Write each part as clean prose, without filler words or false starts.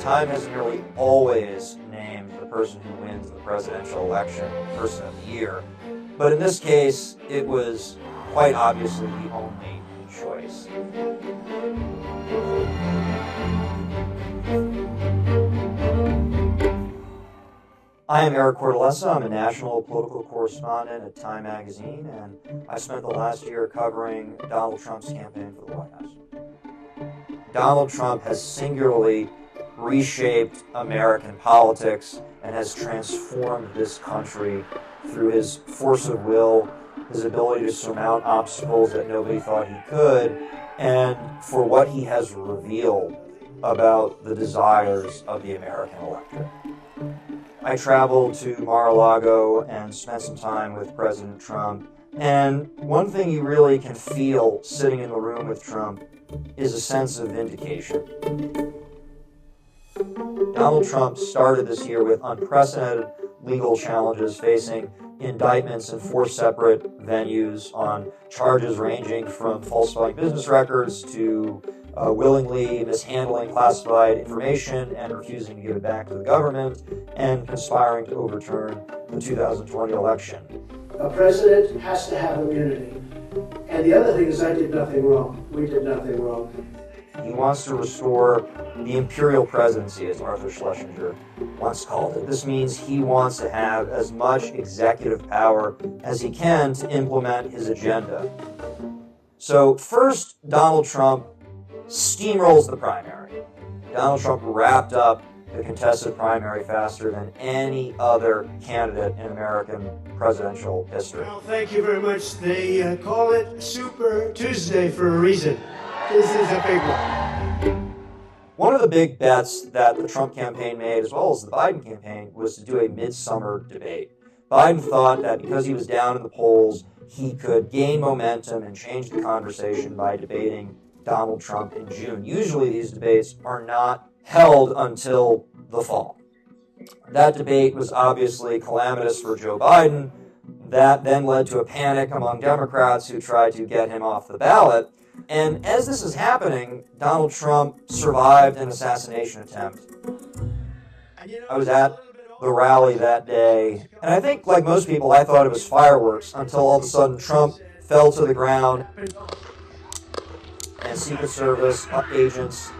Time has nearly always named the person who wins the presidential election Person of the Year, but in this case, it was quite obviously the only choice. I am Eric Cortellessa. I'm a national political correspondent at Time Magazine, and I spent the last year covering Donald Trump's campaign for the White House. Donald Trump has singularly reshaped American politics and has transformed this country through his force of will, his ability to surmount obstacles that nobody thought he could, and for what he has revealed about the desires of the American electorate. I traveled to Mar-a-Lago and spent some time with President Trump, and one thing you really can feel sitting in the room with Trump is a sense of vindication. Donald Trump started this year with unprecedented legal challenges, facing indictments in 4 separate venues on charges ranging from falsifying business records to willingly mishandling classified information and refusing to give it back to the government, and conspiring to overturn the 2020 election. A president has to have immunity. And the other thing is I did nothing wrong. We did nothing wrong. He wants to restore the imperial presidency, as Arthur Schlesinger once called it. This means he wants to have as much executive power as he can to implement his agenda. So first, Donald Trump steamrolls the primary. Donald Trump wrapped up the contested primary faster than any other candidate in American presidential history. Well, thank you very much. They call it Super Tuesday for a reason. This is a big one. One of the big bets that the Trump campaign made, as well as the Biden campaign, was to do a midsummer debate. Biden thought that because he was down in the polls, he could gain momentum and change the conversation by debating Donald Trump in June. Usually these debates are not held until the fall. That debate was obviously calamitous for Joe Biden. That then led to a panic among Democrats who tried to get him off the ballot. And as this is happening, Donald Trump survived an assassination attempt. I was at the rally that day, and I think, like most people, I thought it was fireworks until all of a sudden Trump fell to the ground and Secret Service agents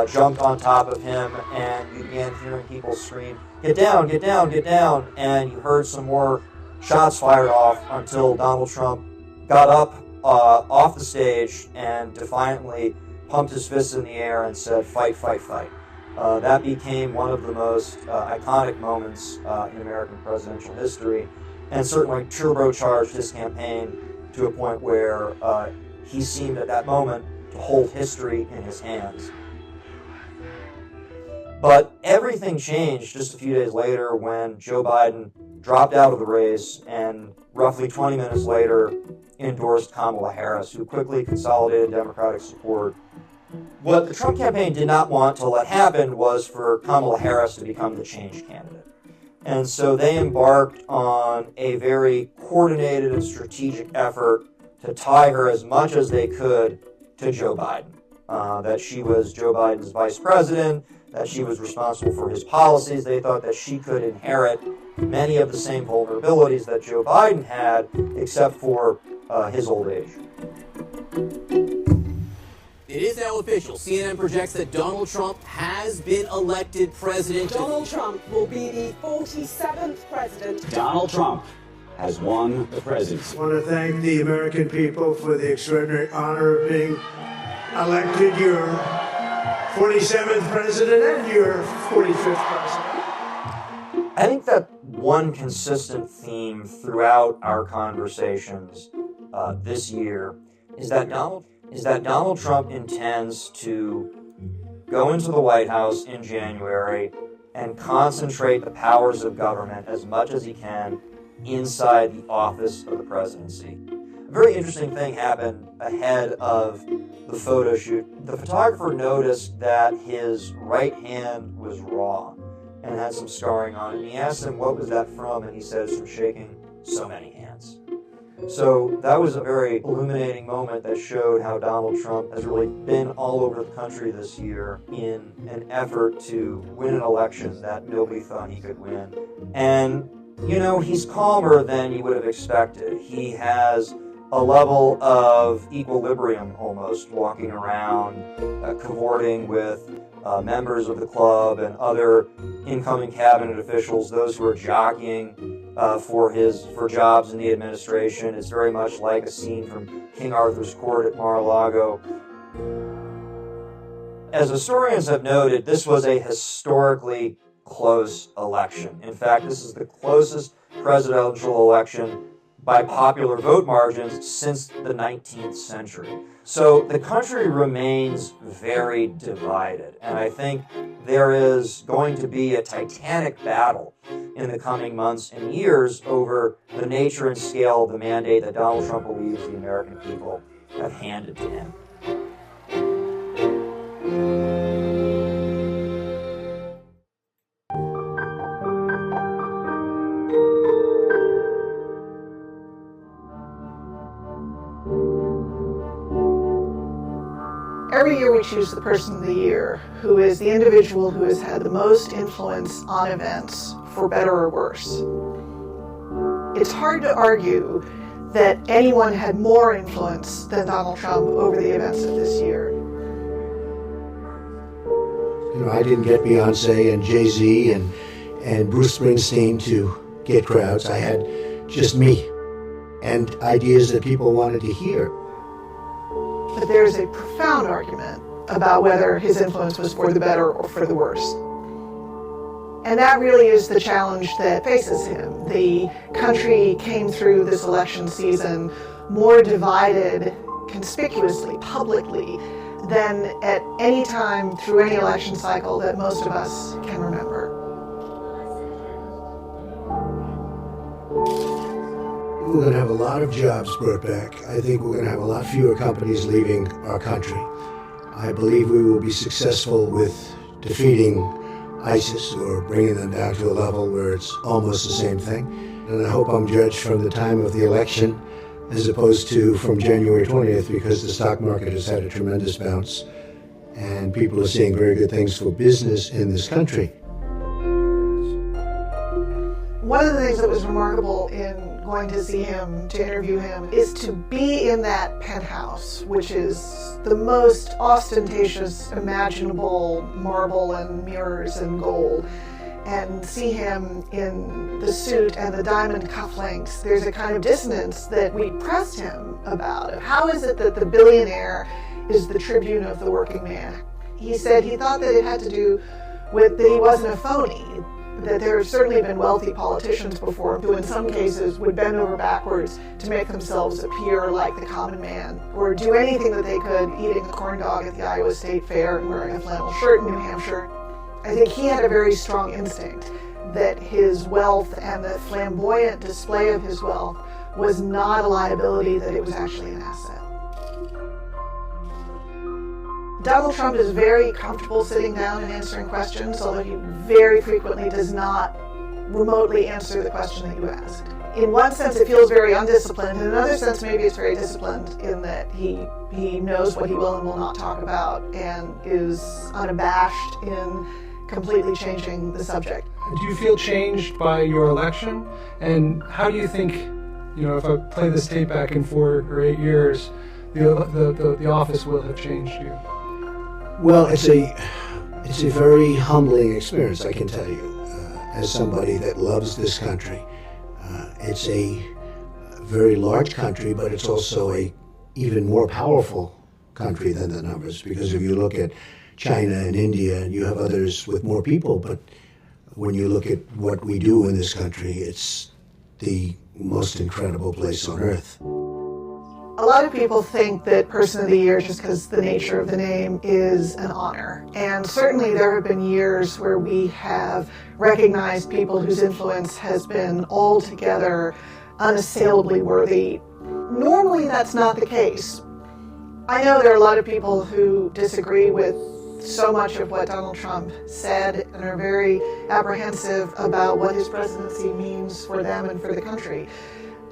jumped on top of him, and you began hearing people scream, "Get down, get down, get down," and you heard some more shots fired off until Donald Trump got up off the stage and defiantly pumped his fists in the air and said, "Fight, fight, fight." That became one of the most iconic moments in American presidential history, and certainly turbocharged his campaign to a point where he seemed at that moment to hold history in his hands. But everything changed just a few days later when Joe Biden dropped out of the race and roughly 20 minutes later endorsed Kamala Harris, who quickly consolidated Democratic support. What the Trump campaign did not want to let happen was for Kamala Harris to become the change candidate. And so they embarked on a very coordinated and strategic effort to tie her as much as they could to Joe Biden. That she was Joe Biden's vice president, that she was responsible for his policies. They thought that she could inherit many of the same vulnerabilities that Joe Biden had, except for his old age. It is now official. CNN projects that Donald Trump has been elected president. Donald Trump will be the 47th president. Donald Trump has won the presidency. I want to thank the American people for the extraordinary honor of being elected your 47th president and your 45th president. I think that one consistent theme throughout our conversations this year is that Donald Trump intends to go into the White House in January and concentrate the powers of government as much as he can inside the office of the presidency. A very interesting thing happened ahead of the photo shoot. The photographer noticed that his right hand was raw and had some scarring on it. And he asked him, "What was that from?" And he said, "It's from shaking so many hands." So that was a very illuminating moment that showed how Donald Trump has really been all over the country this year in an effort to win an election that nobody thought he could win. And, you know, he's calmer than you would have expected. He has a level of equilibrium almost, walking around, cavorting with members of the club and other incoming cabinet officials, those who are jockeying for jobs in the administration. It's very much like a scene from King Arthur's court at Mar-a-Lago. As historians have noted, this was a historically close election. In fact, this is the closest presidential election by popular vote margins since the 19th century. So the country remains very divided, and I think there is going to be a titanic battle in the coming months and years over the nature and scale of the mandate that Donald Trump believes the American people have handed to him. Every year we choose the person of the year, who is the individual who has had the most influence on events, for better or worse. It's hard to argue that anyone had more influence than Donald Trump over the events of this year. You know, I didn't get Beyonce and Jay-Z and Bruce Springsteen to get crowds. I had just me and ideas that people wanted to hear. But there's a profound argument about whether his influence was for the better or for the worse. And that really is the challenge that faces him. The country came through this election season more divided, conspicuously, publicly, than at any time through any election cycle that most of us can remember. We're going to have a lot of jobs brought back. I think we're going to have a lot fewer companies leaving our country. I believe we will be successful with defeating ISIS or bringing them down to a level where it's almost the same thing. And I hope I'm judged from the time of the election as opposed to from January 20th, because the stock market has had a tremendous bounce and people are seeing very good things for business in this country. One of the things that was remarkable in going to see him, to interview him, is to be in that penthouse, which is the most ostentatious imaginable, marble and mirrors and gold, and see him in the suit and the diamond cufflinks. There's a kind of dissonance that we pressed him about. How is it that the billionaire is the tribune of the working man? He said he thought that it had to do with that he wasn't a phony, that there have certainly been wealthy politicians before who in some cases would bend over backwards to make themselves appear like the common man, or do anything that they could, eating a corn dog at the Iowa State Fair and wearing a flannel shirt in New Hampshire. I think he had a very strong instinct that his wealth and the flamboyant display of his wealth was not a liability, that it was actually an asset. Donald Trump is very comfortable sitting down and answering questions, although he very frequently does not remotely answer the question that you asked. In one sense, it feels very undisciplined. In another sense, maybe it's very disciplined in that he knows what he will and will not talk about and is unabashed in completely changing the subject. Do you feel changed by your election? And how do you think, if I play this tape back in 4 or 8 years, the office will have changed you? Well, it's a very humbling experience, I can tell you, as somebody that loves this country. It's a very large country, but it's also a even more powerful country than the numbers, because if you look at China and India, and you have others with more people, but when you look at what we do in this country, it's the most incredible place on earth. A lot of people think that Person of the Year, just because the nature of the name, is an honor. And certainly there have been years where we have recognized people whose influence has been altogether unassailably worthy. Normally that's not the case. I know there are a lot of people who disagree with so much of what Donald Trump said and are very apprehensive about what his presidency means for them and for the country.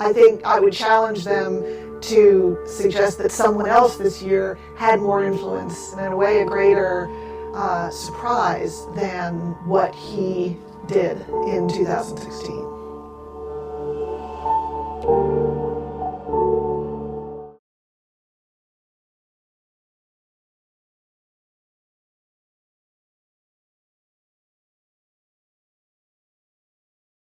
I think I would challenge them to suggest that someone else this year had more influence and in a way a greater surprise than what he did in 2016.